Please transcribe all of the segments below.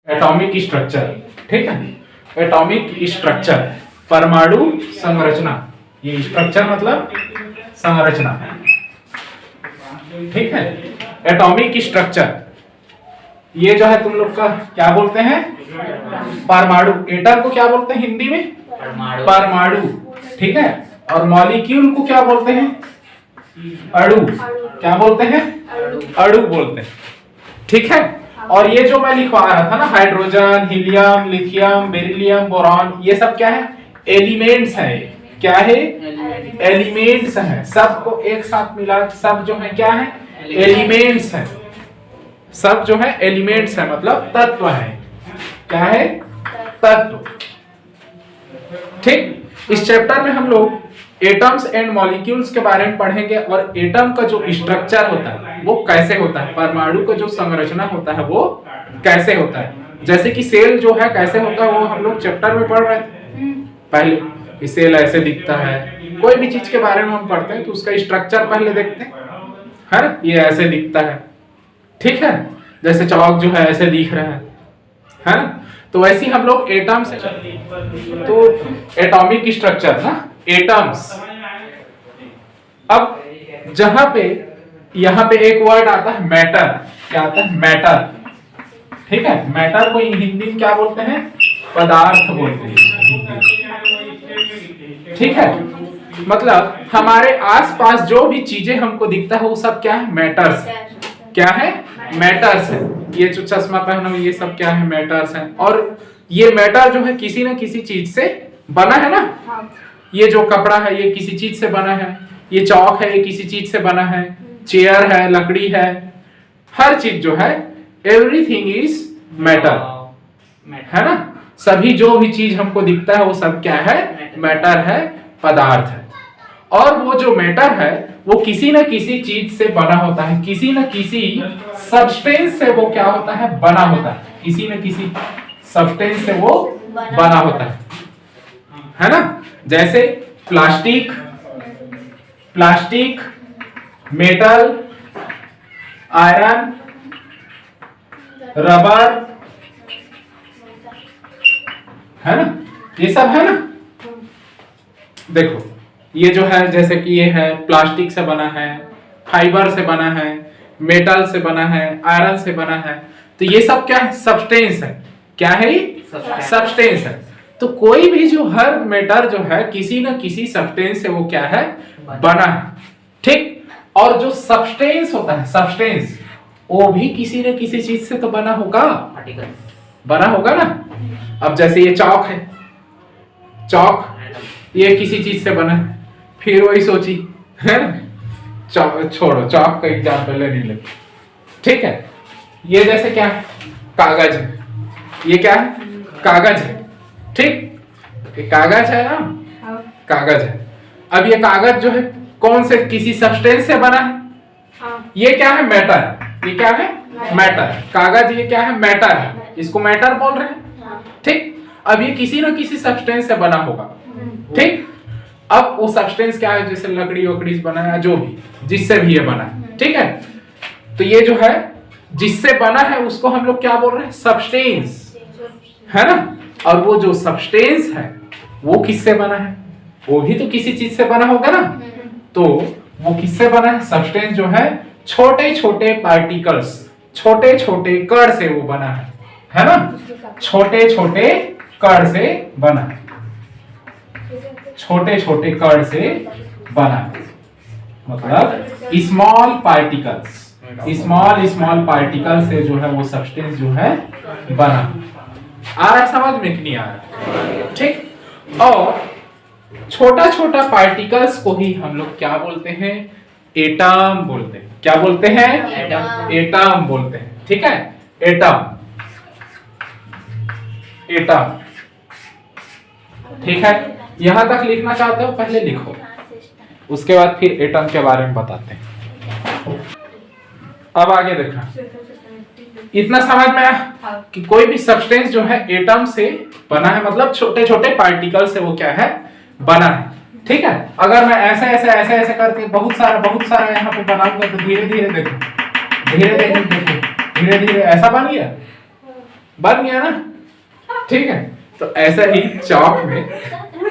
Atomic structure, ठीक है। Atomic structure, परमाणु संरचना। ये स्ट्रक्चर मतलब संरचना, ठीक है। एटॉमिक स्ट्रक्चर, ये जो है तुम लोग का क्या बोलते हैं, परमाणु। एटम को क्या बोलते हैं हिंदी में, परमाणु, ठीक है। और मॉलिक्यूल को क्या बोलते हैं, अणु। क्या बोलते हैं, अणु बोलते हैं, ठीक है। और ये जो मैं लिखवा रहा था ना, hydrogen, helium, lithium, beryllium, boron, ये सब क्या है, एलिमेंट्स है। क्या है, एलिमेंट्स है। सबको एक साथ मिला सब जो है क्या है, एलिमेंट्स है। सब जो है एलिमेंट्स है, मतलब तत्व है। क्या है, तत्व, ठीक। इस चैप्टर में हम लोग एटम्स एंड मॉलिक्यूल्स के बारे में पढ़ेंगे और एटम का जो स्ट्रक्चर होता है वो कैसे होता है, परमाणु का जो संरचना होता है वो कैसे होता है। जैसे कि सेल जो है कैसे होता है वो हम लोग चैप्टर में पढ़ रहे थे पहले, कि सेल ऐसे दिखता है। कोई भी चीज के बारे में हम पढ़ते हैं तो उसका स्ट्रक्चर पहले देखते हैं, है ना। ये ऐसे दिखता है, ठीक है। जैसे चौक जो है ऐसे दिख रहा है ना। तो वैसे ही हम लोग एटम से, तो एटॉमिक स्ट्रक्चर ना, एटम्स। अब जहां पे यहां पे एक वर्ड आता है मैटर। क्या आता है, मैटर, ठीक है। मैटर को हिंदी में क्या बोलते हैं, पदार्थ बोलते हैं, ठीक है। मतलब हमारे आसपास जो भी चीजें हमको दिखता है वो सब क्या है, मैटर्स। क्या है, मैटर्स है। ये जो चश्मा पहना ये सब क्या है, मैटर्स है। और ये मैटर जो है किसी न किसी चीज से बना है ना। ये जो कपड़ा है ये किसी चीज से बना है, ये चौक है ये किसी चीज से बना है, चेयर है, लकड़ी है, हर चीज जो है, एवरीथिंग इज मैटर, है ना। सभी जो भी चीज हमको दिखता है वो सब क्या है, मैटर है, पदार्थ है। और वो जो मैटर है वो किसी न किसी चीज से बना होता है, किसी न किसी सब्सटेंस से वो क्या होता है, बना होता है। किसी न किसी सब्सटेंस से वो बना होता है ना। जैसे plastic, plastic, metal, iron, rubber, है ना, ये सब है ना। देखो ये जो है, जैसे कि ये है प्लास्टिक से बना है, फाइबर से बना है, मेटल से बना है, आयरन से बना है। तो ये सब क्या है, सब्सटेंस है। क्या है, सब्सटेंस है। तो कोई भी जो हर मैटर जो है किसी न किसी सब्सटेंस से वो क्या है, बना है, ठीक। और जो सब्सटेंस होता है, सब्सटेंस, वो भी किसी न किसी चीज से तो बना होगा, बना होगा ना। अब जैसे ये चौक है, चौक ये किसी चीज से बना है। फिर वही सोची, है ना, छोड़ो चौक का एग्जाम्पल नहीं ले, ठीक है। ये जैसे क्या है, कागज है। ये क्या है, कागज है, ठीक। ये कागज है ना, कागज है। अब ये कागज जो है कौन से, किसी सब्सटेंस से बना है। ये क्या है, मैटर। ये क्या है, मैटर। कागज ये क्या है, मैटर है, इसको मैटर बोल रहे हैं, ठीक। अब ये किसी न किसी सब्सटेंस से बना होगा, ठीक। अब वो सब्सटेंस क्या है, जैसे लकड़ी वकड़ी बना है, जो भी जिससे भी ये बना है, ठीक है। तो ये जो है जिससे बना है उसको हम लोग क्या बोल रहे हैं, सब्सटेंस, है ना। और वो जो सब्सटेंस है वो किससे बना है, वो भी तो किसी चीज से बना होगा ना। तो वो किससे बना है, सब्सटेंस जो है छोटे छोटे पार्टिकल्स, छोटे छोटे कण से वो बना है ना। छोटे छोटे कण से बना है, छोटे छोटे कण से बना, मतलब small particles, small small particle से जो है वो सब्सटेंस जो है बना। आ रहा समझ में कि नहीं आ रहा, ठीक। और छोटा छोटा पार्टिकल्स को ही हम लोग क्या बोलते हैं, एटम बोलते हैं। क्या बोलते हैं, एटम, एटम बोलते हैं, ठीक है। एटम, एटम, ठीक है। यहां तक लिखना चाहते हो पहले लिखो, उसके बाद फिर एटम के बारे में बताते हैं। अब आगे देखना, इतना समझ में आया कि कोई भी सब्सटेंस जो है एटम से बना है, मतलब छोटे छोटे पार्टिकल से वो क्या है, बना है, ठीक है। अगर मैं ऐसे ऐसे ऐसे ऐसे करके बहुत सारा यहाँ पे बनाऊंगा तो धीरे धीरे देखो, धीरे धीरे देखो, धीरे धीरे ऐसा बन गया, बन गया ना, ठीक है। तो ऐसा ही चौक में,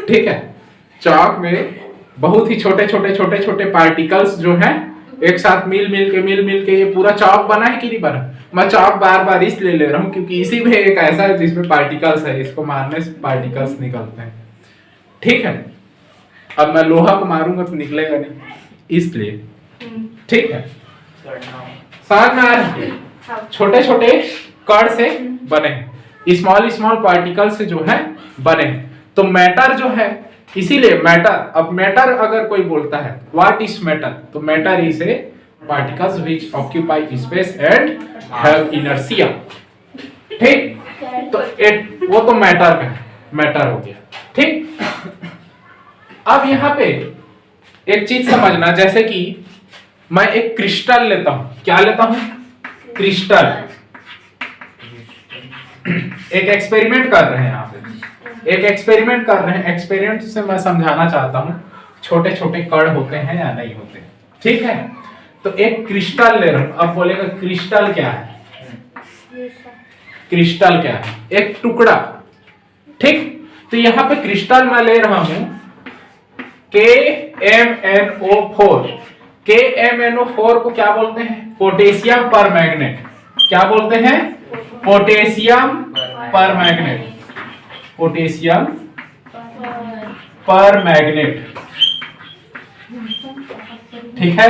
ठीक है, चौक में बहुत ही छोटे छोटे छोटे छोटे पार्टिकल्स जो हैं एक साथ मिल मिल के ये पूरा चौक बना है कि नहीं बना। मैं चौक बार बार इसलिए ले रहा हूँ क्योंकि इसी में एक ऐसा है जिसमें पार्टिकल्स है, इसको मारने से पार्टिकल्स निकलते हैं, ठीक है। अब मैं लोहा को मारूंगा तो निकलेगा नहीं, इसलिए, ठीक है। समझ में आ रहा है? छोटे छोटे कण से बने, स्मॉल स्मॉल पार्टिकल से जो है बने। तो मैटर जो है, इसीलिए मैटर, अब मैटर अगर कोई बोलता है व्हाट इज मैटर, तो matter is a particles which occupy space and have inertia, ठीक। तो वो तो मैटर का है, मैटर हो गया, ठीक। अब यहाँ पे एक चीज समझना, जैसे कि मैं एक क्रिस्टल लेता हूं, क्या लेता हूं? क्रिस्टल। एक एक्सपेरिमेंट कर रहे हैं यहाँ पे, एक एक्सपेरिमेंट कर रहे हैं। एक्सपेरिमेंट से मैं समझाना चाहता हूँ छोटे छोटे कण होते हैं या नहीं होते, ठीक है। तो एक क्रिस्टल ले रहा हूं, अब बोलेगा क्रिस्टल क्या है? क्रिस्टल क्या है? एक टुकड़ा, ठीक। तो यहाँ पे क्रिस्टल मैं ले रहा हूं KMnO4। KMnO4 को क्या बोलते हैं? Potassium permanganate. क्या बोलते हैं? Potassium permanganate. पोटेशियम परमैंगनेट, ठीक है।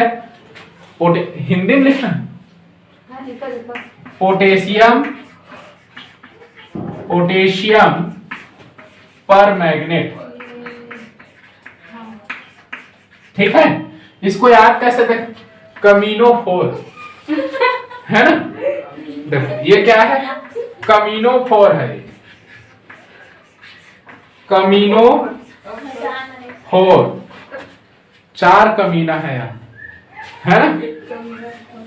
हिंदी में लिखना, पोटेशियम परमैंगनेट, ठीक है। इसको याद कैसे दें? कमीनो4 है ना, देखो ये क्या है? कमीनो4 है, कमीनो4, 4 कमीना है यहाँ, है ना।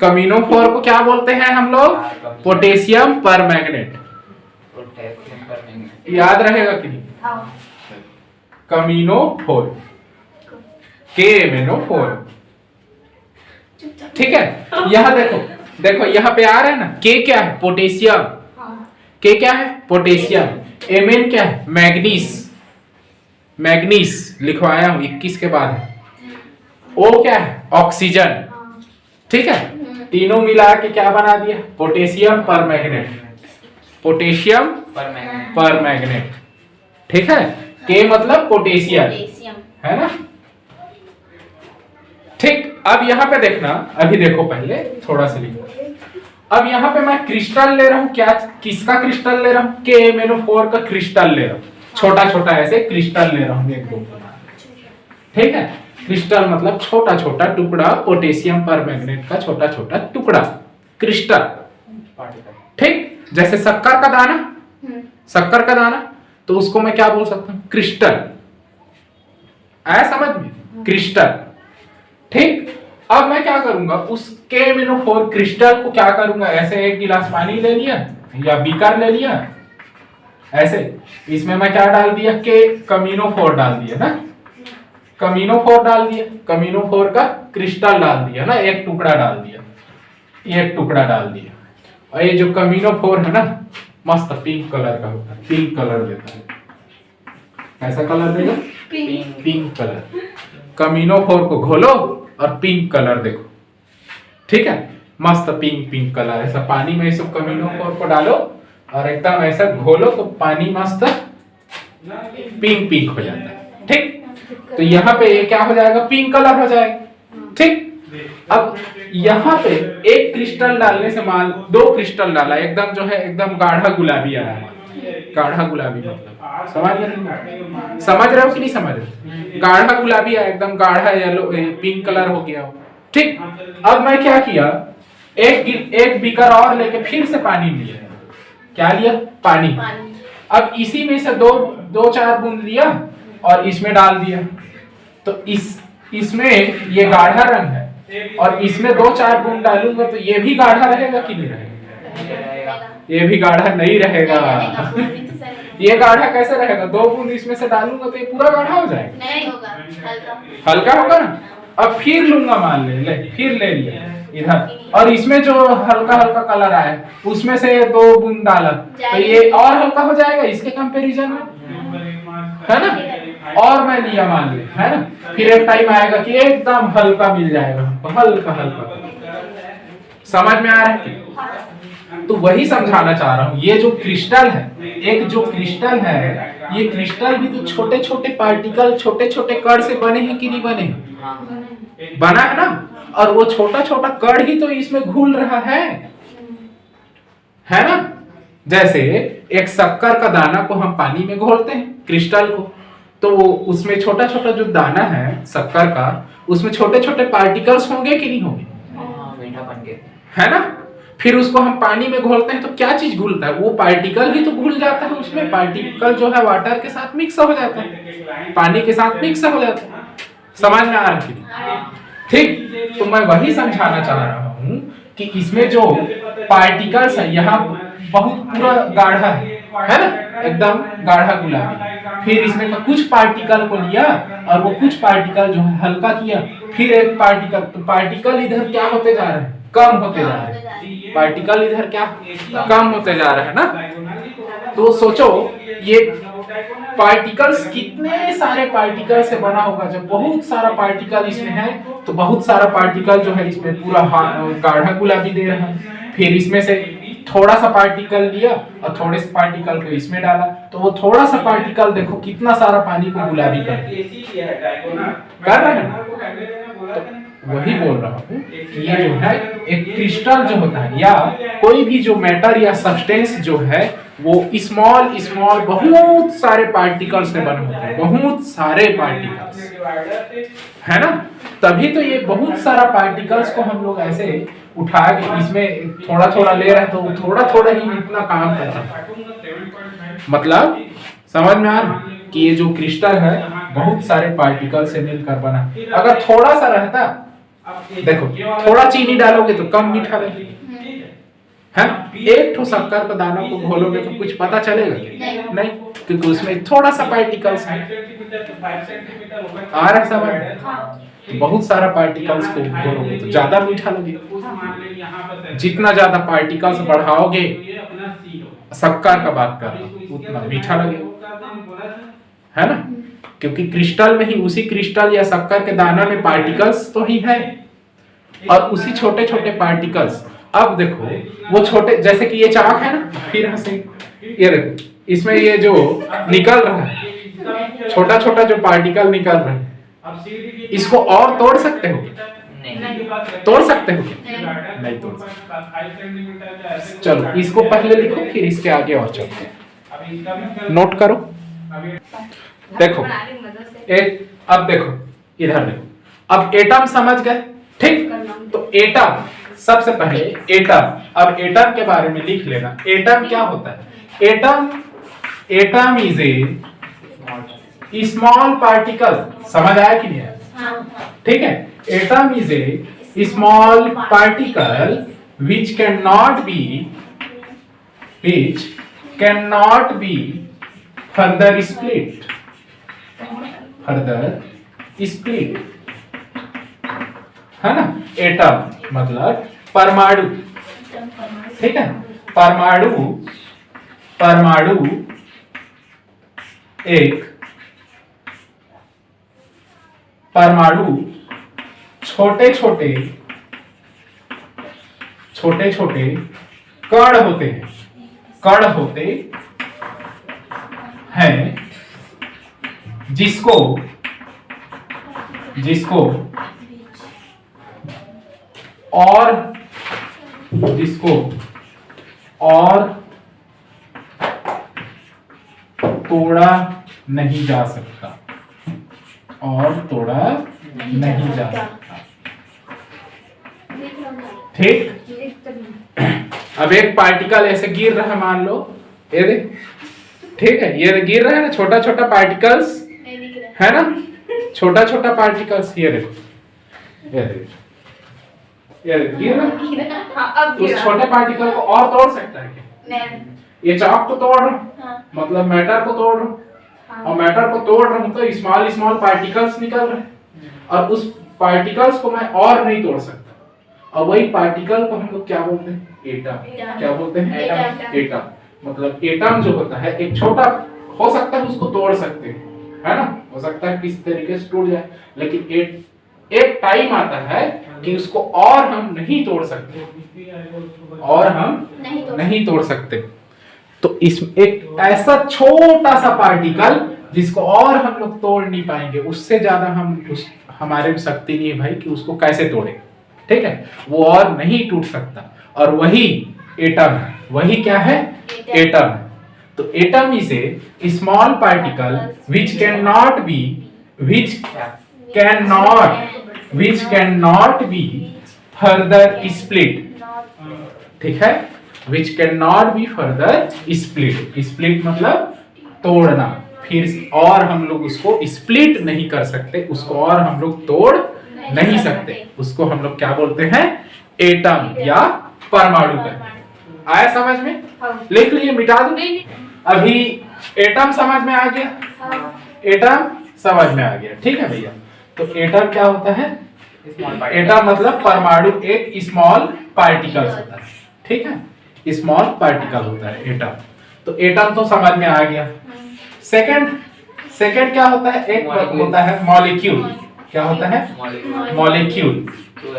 कमीनो4 को क्या बोलते हैं हम लोग? Potassium permanganate. याद रहेगा कि नहीं? कमीनो4, KMnO4, ठीक है। यहाँ देखो, देखो यहाँ पे आ रहा है ना, K क्या है? पोटेशियम। K क्या है? पोटेशियम। Mn क्या है? मैग्नीस। मैग्नीस लिखवाया हूं 21 के बाद है। O क्या है? ऑक्सीजन, ठीक है। तीनों मिला के क्या बना दिया? Potassium permanganate. पोटेशियम परमैंगनेट, ठीक है। K मतलब पोटेशियम, है ना, ठीक। अब यहाँ पे देखना, अभी देखो पहले थोड़ा सा लिखो। अब यहाँ पे मैं क्रिस्टल ले रहा हूँ, क्या किसका क्रिस्टल ले रहा हूँ? KMnO4 का क्रिस्टल ले रहा हूँ, छोटा छोटा ऐसे क्रिस्टल ले रहा हूँ, एक दो, ठीक है। क्रिस्टल मतलब छोटा छोटा टुकड़ा, पोटेशियम परमैंगनेट का छोटा छोटा टुकड़ा, क्रिस्टल, ठीक। जैसे शक्कर का दाना, शक्कर का दाना, तो उसको मैं क्या बोल सकता हूँ? क्रिस्टल। आया समझ में? क्रिस्टल, ठीक। अब मैं क्या करूंगा, उस KMnO4 क्रिस्टल को क्या करूंगा, ऐसे एक गिलास पानी ले लिया या बीकर ले लिया, ऐसे इसमें मैं क्या डाल दिया? कमीनो4 डाल दिया ना, कमीनो4 डाल दिया, कमीनो4 का क्रिस्टल डाल दिया ना, एक टुकड़ा डाल दिया, एक टुकड़ा डाल दिया। और ये जो कमीनो4 है ना, मस्त पिंक कलर का होता है, पिंक कलर देता है। कैसा कलर देगा? Pink colour. कमीनो4 को घोलो और पिंक कलर देखो, ठीक है। मस्त पिंक पिंक कलर, ऐसा पानी में सब कमीनो4 को डालो और एकदम ऐसा घोलो तो पानी मस्त पिंक पिंक हो जाता है, ठीक। तो यहाँ पे ये क्या हो जाएगा? पिंक कलर हो जाएगा, ठीक। अब यहाँ पे एक क्रिस्टल डालने से, मान 2 क्रिस्टल डाला, एकदम जो है एकदम गाढ़ा गुलाबी आया, गाढ़ा गुलाबी मतलब समझ रहे हो? समझ रहे हो कि नहीं समझ रहे? गाढ़ा गुलाबी आया, एकदम गाढ़ा येलो पिंक कलर हो गया, ठीक। अब मैं क्या किया, एक बीकर और लेके फिर से पानी लिया, क्या लिया? पानी। अब इसी में से दो चार बूंद लिया और इसमें डाल दिया, तो इसमें ये गाढ़ा रंग है और इसमें 2-4 बूंद डालूंगा तो ये भी गाढ़ा रहेगा कि नहीं रहेगा? ये भी गाढ़ा नहीं रहेगा। ये गाढ़ा कैसे रहेगा? 2 बूंद इसमें से डालूंगा तो ये पूरा गाढ़ा हो जाएगा? नहीं होगा, हल्का होगा ना। अब फिर लूंगा, मान ले फिर ले लिया, इधर, और इसमें जो हल्का हल्का कलर आया उसमें से 2 बूंद डाला तो ये और हल्का हो जाएगा इसके कंपैरिजन में, है ना। और मैं लिया मान ले, है ना, फिर एक टाइम आएगा कि एकदम हल्का मिल जाएगा हमको, हल्का हल्का। समझ में आ रहा है? तो वही समझाना चाह रहा हूँ, ये जो क्रिस्टल है, एक जो क्रिस्टल है, ये क्रिस्टल भी तो छोटे छोटे पार्टिकल, छोटे छोटे कण से बने हैं कि नहीं बने हैं? बना है ना। और वो छोटा छोटा कण ही तो इसमें घुल रहा है ना। जैसे एक शक्कर का दाना को हम पानी में घोलते हैं, क्रिस्टल को, तो उसमें छोटा छोटा जो दाना है शक्कर का, उसमें छोटे छोटे पार्टिकल्स होंगे कि नहीं होंगे? मीठा बन गया, है ना। फिर उसको हम पानी में घोलते हैं तो क्या चीज घुलता है? वो पार्टिकल ही तो घुल जाता है उसमें। पार्टिकल जो है वाटर के साथ मिक्स हो जाता है, पानी के साथ मिक्स हो जाता है। समझ में आ रहा है? ठीक। तो मैं वही समझाना चाह रहा हूँ कि इसमें जो पार्टिकल्स है, यहाँ बहुत पूरा गाढ़ा है ना, एकदम गाढ़ा गुलाबी। फिर इसमें कुछ पार्टिकल को लिया और वो कुछ पार्टिकल जो है हल्का किया, फिर एक पार्टिकल, तो पार्टिकल इधर क्या होते जा रहे हैं? कम होते जा रहे हैं। पार्टिकल इधर क्या कम होते जा रहे हैं ना। तो सोचो ये पार्टिकल्स कितने सारे पार्टिकल से बना होगा। जब बहुत सारा पार्टिकल इसमें है तो बहुत सारा पार्टिकल जो है इसमें पूरा गाढ़ा गुलाबी दे रहा है। फिर इसमें से थोड़ा सा पार्टिकल लिया और थोड़े से पार्टिकल को इसमें डाला, तो वो थोड़ा सा पार्टिकल देखो कितना सारा पानी को गुलाबी कर रहे हैं। तो वही बोल रहा हूँ कि ये जो है एक क्रिस्टल जो होता है या कोई भी जो मैटर या सब्सटेंस जो है वो स्मॉल स्मॉल बहुत सारे पार्टिकल से बने होते हैं, बहुत सारे पार्टिकल्स, है ना। तभी तो ये बहुत सारा पार्टिकल्स को हम लोग ऐसे उठा के इसमें थोड़ा थोड़ा ले रहे हैं, तो थोड़ा थोड़ा ही इतना काम कर रहा है। मतलब समझ में आ रहा कि ये जो क्रिस्टल है बहुत सारे पार्टिकल से मिलकर बना। अगर थोड़ा सा रहता, देखो थोड़ा चीनी डालोगे तो कम मीठा लगेगा, है। एक ठो शक्कर का दाना को घोलोगे तो कुछ पता चलेगा? नहीं, क्योंकि उसमें थोड़ा सा पार्टिकल्स है। आ रहा समझ? बहुत सारा पार्टिकल्स को घोलोगे तो ज्यादा मीठा लगेगा। जितना ज्यादा पार्टिकल्स बढ़ाओगे, शक्कर का बात कर रहा हूं, उतना मीठा लगेगा, है ना। क्योंकि क्रिस्टल में ही, उसी क्रिस्टल या शक्कर के दाना में पार्टिकल्स तो ही है, और उसी छोटे छोटे पार्टिकल्स। अब देखो वो छोटे, जैसे कि ये चाक है ना, फिर हंसे ये देखो इसमें ये जो निकल रहा है छोटा छोटा जो पार्टिकल निकल रहा है, इसको और तोड़ सकते हो? नहीं। तोड़ सकते हो? नहीं तोड़ सकते। चलो इसको पहले लिखो, फिर इसके आगे और चलते हैं। नोट करो। देखो अब देखो इधर देखो, अब एटम समझ गए, ठीक। तो एटम, सबसे पहले एटम, अब एटम के बारे में लिख लेना। एटम क्या होता है? Atom is a small particle. समझ आया कि नहीं आया? ठीक है। Atom is a small particle which cannot be further split, है ना। एटम मतलब परमाणु, ठीक है। परमाणु एक परमाणु छोटे छोटे कण होते हैं, जिसको और तोड़ा नहीं जा सकता, ठीक। अब एक पार्टिकल ऐसे गिर रहा है, मान लो ये देख, ठीक है, ये गिर रहा है ना, छोटा छोटा पार्टिकल्स है ना, छोटा छोटा पार्टिकल्स, ये देखो ये गिर रहा, उस छोटे पार्टिकल को और तोड़ सकता है क्या? ये चाक को तोड़ रहा, मतलब मैटर को तोड़ रहा, और मैटर को तोड़ रहा हूं तो स्मॉल पार्टिकल्स निकल रहे, और उस पार्टिकल्स को मैं और नहीं तोड़ सकता, और वही पार्टिकल को हम लोग क्या बोलते हैं? एटम। क्या बोलते हैं? एटम। मतलब एटम जो होता है एक छोटा हो सकता है, उसको तोड़ सकते हैं, है ना, हो सकता है किस तरीके से टूट जाए, लेकिन एक टाइम आता है कि उसको और हम नहीं तोड़ सकते, और हम नहीं तोड़ सकते। तो इस एक ऐसा छोटा सा पार्टिकल जिसको और हम लोग तोड़ नहीं पाएंगे, उससे ज्यादा हमारे में शक्ति नहीं है भाई कि उसको कैसे तोड़े, ठीक है, वो और नहीं टूट सकता, और वही एटम है। वही क्या है? एटम। तो atom is a small particle which cannot be further split, ठीक है, which cannot be further split मतलब तोड़ना, फिर और हम लोग उसको स्प्लिट नहीं कर सकते, उसको और हम लोग तोड़ नहीं सकते, उसको हम लोग क्या बोलते हैं? एटम या परमाणु कहते हैं। आया समझ में? लिख लिए, मिटा दो। अभी एटम समझ में आ गया? एटम समझ में आ गया, ठीक है भैया। तो एटम क्या होता है? एटम मतलब परमाणु, एक स्मॉल पार्टिकल होता है, ठीक है, स्मॉल पार्टिकल होता है एटम। तो एटम तो समझ में आ गया। सेकंड क्या होता है? एक होता है मॉलिक्यूल। क्या होता है? मॉलिक्यूल,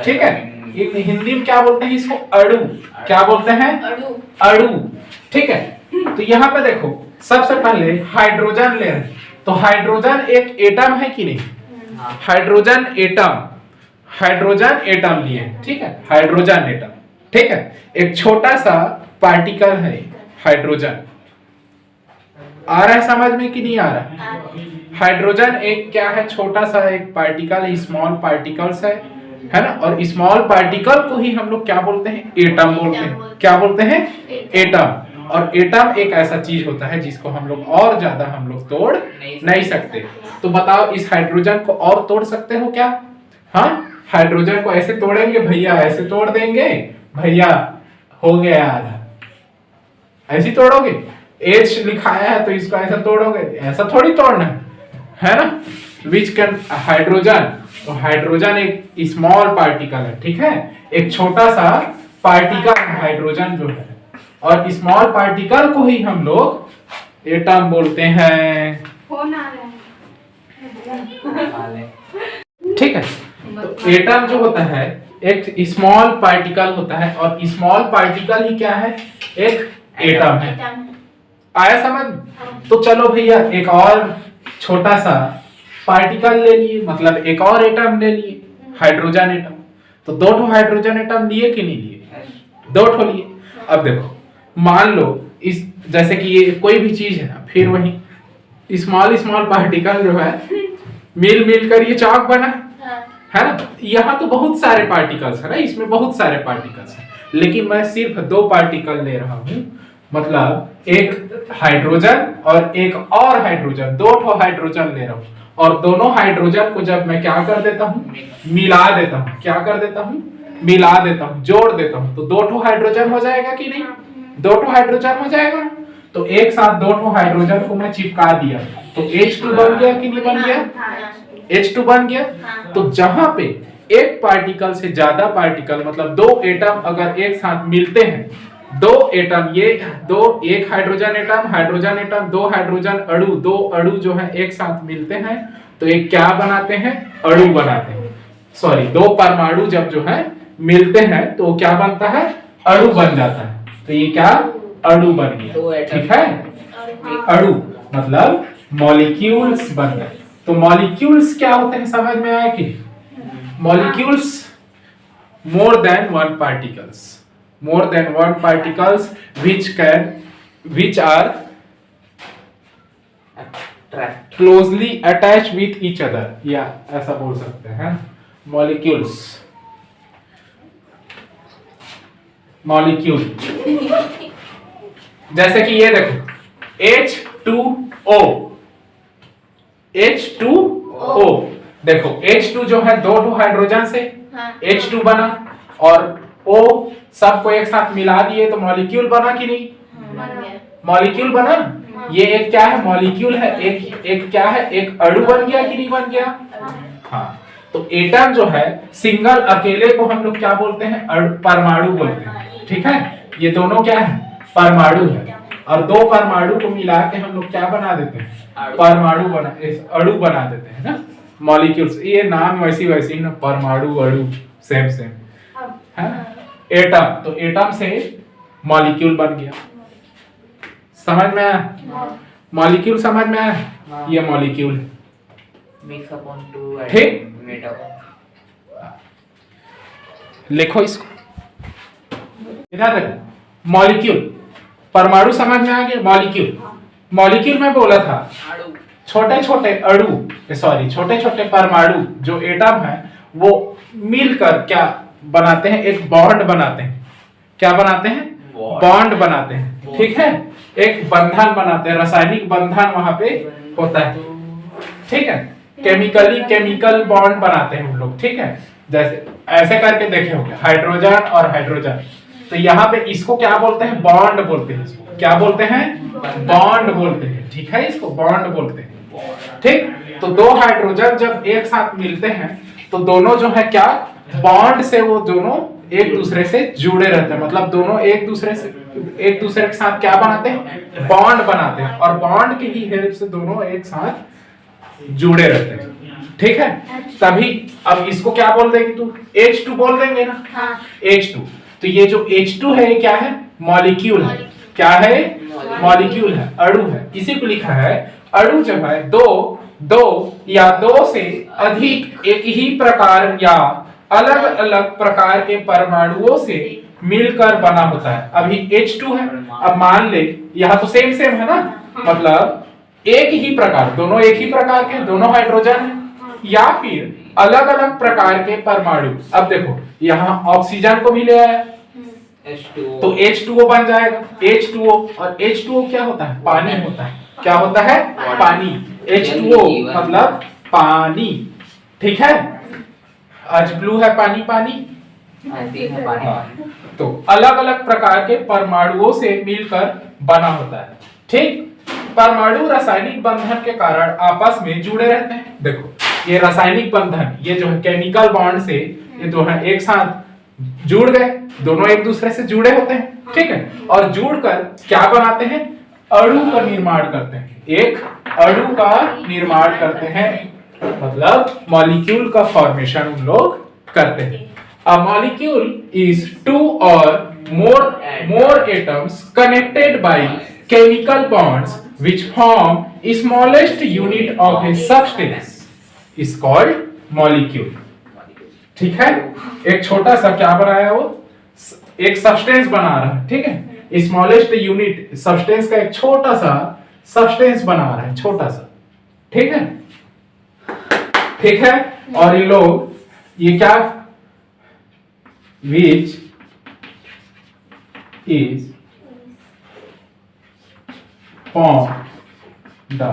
ठीक है। हिंदी में क्या बोलते हैं इसको? अणु। क्या बोलते हैं? अणु, ठीक है। तो यहाँ पे देखो, सबसे पहले हाइड्रोजन ले रहे, तो हाइड्रोजन एक एटम है कि नहीं? हाइड्रोजन एटम लिए, ठीक है, हाइड्रोजन एटम, ठीक है, एक छोटा सा पार्टिकल है हाइड्रोजन। आ रहा है समझ में कि नहीं आ रहा? हाइड्रोजन एक क्या है? छोटा सा एक पार्टिकल, स्मॉल पार्टिकल्स है ना, और स्मॉल पार्टिकल को ही हम लोग क्या बोलते हैं? एटम बोलते हैं। क्या बोलते हैं? एटम। और एटम एक ऐसा चीज होता है जिसको हम लोग और ज्यादा हम लोग तोड़ नहीं सकते। तो बताओ, इस हाइड्रोजन को और तोड़ सकते हो क्या? हाँ, हाइड्रोजन को ऐसे तोड़ेंगे भैया? ऐसे तोड़ देंगे भैया, हो गया आधा, ऐसे तोड़ोगे? एच लिखाया है तो इसको ऐसा तोड़ोगे? ऐसा थोड़ी तोड़ना है ना। विच कैन हाइड्रोजन, तो हाइड्रोजन एक स्मॉल पार्टिकल है, ठीक है, एक छोटा सा पार्टिकल हाइड्रोजन जो है, और स्मॉल पार्टिकल को ही हम लोग एटम बोलते हैं, ठीक है। तो एटम जो होता है एक स्मॉल पार्टिकल होता है, और स्मॉल पार्टिकल ही क्या है? एक एटम है। आया समझ? तो चलो भैया, एक और छोटा सा पार्टिकल ले लिए, मतलब एक और एटम ले लिए, हाइड्रोजन एटम। तो दो ठो हाइड्रोजन एटम लिए कि नहीं लिए? दो ठो लिए। अब देखो, मान लो इस जैसे कि ये कोई भी चीज है ना, फिर वही स्मॉल पार्टिकल जो है मिल कर ये चौक बना, है ना। यहाँ तो बहुत सारे पार्टिकल्स है ना, इसमें बहुत सारे पार्टिकल्स हैं, लेकिन मैं सिर्फ दो पार्टिकल ले रहा हूँ, मतलब एक हाइड्रोजन और एक और हाइड्रोजन, दो ठो हाइड्रोजन ले रहा हूँ, और दोनों हाइड्रोजन को जब मैं क्या कर देता हूँ? मिला देता हूँ। क्या कर देता हूँ? मिला देता हूँ, जोड़ देता हूँ। तो दो ठो हाइड्रोजन हो जाएगा कि नहीं? दो ठो हाइड्रोजन हो जाएगा। तो एक साथ दो ठो हाइड्रोजन को मैं चिपका दिया, तो H2 बन गया कि नहीं बन गया? H2 बन गया। तो जहां पे एक पार्टिकल से ज्यादा पार्टिकल, मतलब दो एटम अगर एक साथ मिलते हैं, दो एटम, ये दो, एक हाइड्रोजन एटम, दो हाइड्रोजन अणु, दो अणु जो है एक साथ मिलते हैं, तो एक क्या बनाते हैं? अणु बनाते हैं। सॉरी, दो परमाणु जब जो है मिलते हैं तो क्या बनता है? अणु बन जाता है। तो ये क्या? अणु बन गया, ठीक है। अणु मतलब मॉलिक्यूल्स बन गए। तो मॉलिक्यूल्स क्या होते हैं समझ में आया कि? Molecules more than one particles which are closely attached with each other, या ऐसा बोल सकते हैं मॉलिक्यूल्स। जैसे कि ये देखो H2O, देखो H2 जो है दो ठो हाइड्रोजन से H2 बना, और O सबको एक साथ मिला दिए तो मॉलिक्यूल बना कि नहीं? मॉलिक्यूल बना। ये एक क्या है? मॉलिक्यूल है। एक क्या है? एक अणु बन गया कि नहीं बन गया? हाँ। तो एटम जो है सिंगल अकेले को हम लोग क्या बोलते हैं, परमाणु बोलते हैं। ठीक है, ये दोनों क्या है, परमाणु है। और दो परमाणु को मिला के हम लोग क्या बना देते हैं, परमाणु अणु बना देते हैं ना, मॉलिक्यूल्स। ये नाम वैसी वैसी ना, परमाणु अणु सेम सेम है। एटम, तो एटम से मॉलिक्यूल बन गया। समझ में आया? मॉलिक्यूल समझ में आया? ये मॉलिक्यूल है। ठीक, लिखो इसको, इधर देखो। मॉलिक्यूल, परमाणु समझ में आ गया। मॉलिक्यूल, मॉलिक्यूल में बोला था छोटे छोटे अणु, सॉरी छोटे छोटे परमाणु जो एटम है वो मिलकर क्या बनाते हैं, एक बॉन्ड बनाते हैं। क्या बनाते हैं, बॉन्ड बनाते हैं। ठीक है, एक बंधन बनाते हैं, रासायनिक बंधन वहां पे होता है। ठीक है, केमिकल बॉन्ड बनाते हैं हम लोग। ठीक है, जैसे ऐसे करके देखे होंगे हाइड्रोजन और हाइड्रोजन, तो यहाँ पे इसको क्या बोलते हैं, बॉन्ड बोलते हैं। इसको क्या बोलते हैं, बॉन्ड बोलते हैं। ठीक है, इसको बॉन्ड बोलते हैं। ठीक, तो दो हाइड्रोजन जब एक साथ मिलते हैं तो दोनों जो है क्या, बॉन्ड से वो दोनों एक दूसरे से जुड़े रहते हैं। मतलब दोनों एक दूसरे के साथ क्या बनाते हैं, बॉन्ड बनाते हैं, और बॉन्ड की ही हेल्प से दोनों एक साथ जुड़े रहते हैं। ठीक है, तभी अब इसको क्या बोल देंगे तू, H2 बोल देंगे ना। हाँ। H2, तो ये जो H2 है ये क्या है, मॉलिक्यूल है। क्या है, मॉलिक्यूल है, अणु है। इसी को लिखा है अणु जब है दो या दो से अधिक एक ही प्रकार या अलग अलग प्रकार के परमाणुओं से मिलकर बना होता है। अभी H2 है, अब मान ले यहाँ तो सेम सेम है ना, मतलब एक ही प्रकार, दोनों एक ही प्रकार के, दोनों हाइड्रोजन है, या फिर अलग अलग प्रकार के परमाणु। अब देखो यहाँ ऑक्सीजन को भी ले आया H2O, तो H2O बन जाएगा। H2O, और H2O क्या होता है, पानी होता है। क्या होता है, पानी। H2O मतलब पानी। ठीक है, आज ब्लू है पानी पानी, तो अलग अलग प्रकार के परमाणुओं से मिलकर बना होता है। ठीक, परमाणु रासायनिक बंधन के कारण आपस में जुड़े रहते हैं। देखो ये रासायनिक बंधन, ये जो है केमिकल बॉन्ड से ये दो है एक साथ जुड़ गए, दोनों एक दूसरे से जुड़े होते हैं। ठीक है, और जुड़कर क्या बनाते हैं, अणु का निर्माण करते हैं। एक अणु का निर्माण करते हैं, मतलब मॉलिक्यूल का फॉर्मेशन उन लोग करते हैं। अ मॉलिक्यूल इज टू और मोर atoms connected by chemical bonds which form smallest unit of a substance is called molecule। ठीक है, एक छोटा सा क्या बनाया, वो एक सब्सटेंस बना रहा है। ठीक है, स्मॉलेस्ट यूनिट, सब्सटेंस का एक छोटा सा सब्सटेंस बना रहा है, छोटा सा। ठीक है, ठीक है, और ये लोग ये क्या, which is form the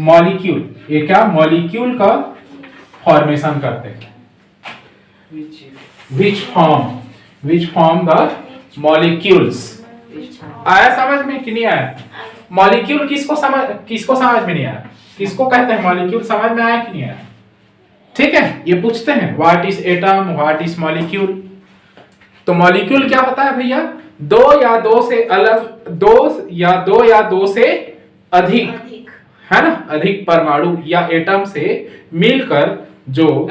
molecule, ये क्या, मॉलिक्यूल का फॉर्मेशन करते हैं। which form the molecules। आया समझ में कि नहीं आया? मॉलिक्यूल किसको समझ में नहीं आया, किसको कहते हैं मॉलिक्यूल, समझ में आया कि नहीं आया? ठीक है, ये पूछते हैं what is atom, what is molecule. तो मॉलिक्यूल क्या होता है भैया, दो या दो से अधिक है ना, अधिक परमाणु या एटम से मिलकर जो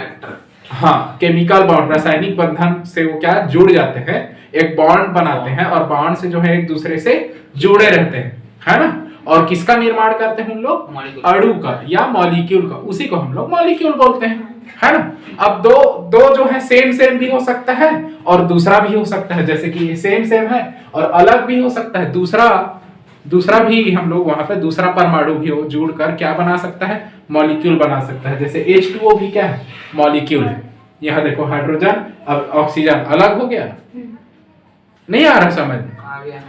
हाँ केमिकल बॉन्ड, रासायनिक बंधन से वो क्या जुड़ जाते हैं, एक बॉन्ड बनाते हैं, और बॉन्ड से जो है एक दूसरे से जुड़े रहते हैं, है ना। और किसका निर्माण करते हैं हम लोग, अणु का या मॉलिक्यूल का, उसी को हम लोग मॉलिक्यूल बोलते हैं, है ना। अब दो जो है सेम भी हो सकता है और दूसरा भी हो सकता है, जैसे कि ये सेम है और अलग भी हो सकता है, दूसरा भी हम लोग वहां पे दूसरा परमाणु भी हो जुड़कर क्या बना सकता है, मॉलिक्यूल बना सकता है। जैसे H2O भी क्या है, मॉलिक्यूल है। यहाँ देखो हाइड्रोजन, अब ऑक्सीजन अलग हो गया, नहीं आ रहा समझ में?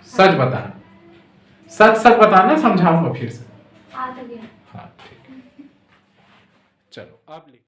सच बताना, सच बताना, समझाऊंगा फिर से। हाँ ठीक, चलो अब